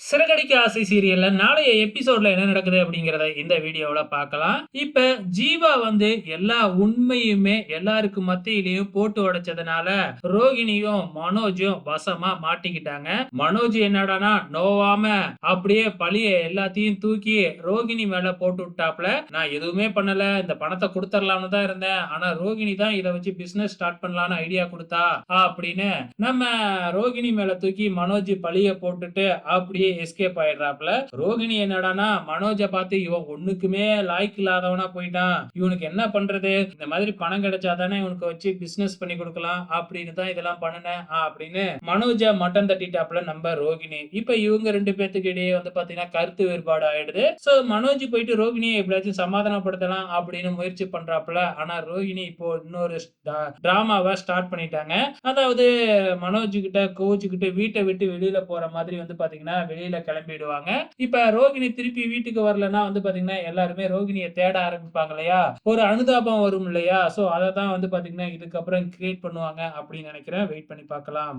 சிறகடிக்க ஆசை சீரியல்ல நாளைய எபிசோட்ல என்ன நடக்குது அப்படிங்கிறத இந்த வீடியோல பார்க்கலாம். இப்ப ஜீவா எல்லா உண்மையுமே எல்லாருக்கு மத்தியிலயும் போட்டு உடைச்சதுனால ரோகிணியும் மனோஜும் வசமா மாட்டிக்கிட்டாங்க. மனோஜ் என்னடானா நோவாம அப்படியே பழிய எல்லாத்தையும் தூக்கி ரோகிணி மேல போட்டு விட்டாப்ல. நான் எதுவுமே பண்ணல, இந்த பணத்தை கொடுத்துடலாம்னு தான் இருந்தேன், ஆனா ரோகிணி தான் இதை வச்சு பிசினஸ் ஸ்டார்ட் பண்ணலாம்னு ஐடியா கொடுத்தா அப்படின்னு நம்ம ரோகிணி மேல தூக்கி மனோஜ் பழிய போட்டுட்டு அப்படியே எஸ்கேப் ஆயிடுறாப்ல. ரோகிணி என்னடானா மனோஜ பார்த்து இவன் ஒண்ணுக்குமே லாய்க்கு இல்லாதவனா போயிட்டான், இவனுக்கு என்ன பண்றது, இந்த மாதிரி பணம் கிடைச்சாதானே இவனுக்கு வச்சு பிசினஸ் பண்ணி கொடுக்கலாம் அப்படின்னு தான் இதெல்லாம் பண்ணுனேன் அப்படின்னு மனோஜ மட்டம் தட்டிட்டாப்ல நம்ம ரோகிணி. இப்ப இவங்க ரெண்டு பேத்துக்கு இடையே பாத்தீங்கன்னா கருத்து வேறுபாடு ஆயிடுது. சோ மனோஜ் போயிட்டு ரோகிணியை எப்படியாச்சும் சமாதானப்படுத்தலாம் அப்படின்னு முயற்சி பண்றாப்ல. ஆனா ரோகிணி இப்போ இன்னொரு டிராமாவை ஸ்டார்ட் பண்ணிட்டாங்க. அதாவது மனோஜ் கிட்ட கோச்சுக்கிட்டு வீட்டை விட்டு வெளியில போற மாதிரி பாத்தீங்கன்னா வெளியில கிளம்பிடுவாங்க. இப்ப ரோகிணி திருப்பி வீட்டுக்கு வரலன்னா பாத்தீங்கன்னா எல்லாருமே ரோகிணியை தேட ஆரம்பிப்பாங்க இல்லையா, ஒரு அனுதாபம் வரும் இல்லையா, சோ அதை தான் பாத்தீங்கன்னா இதுக்கப்புறம் கிரியேட் பண்ணுவாங்க அப்படின்னு நினைக்கிறேன். வெயிட் பண்ணி பார்க்கலாம்.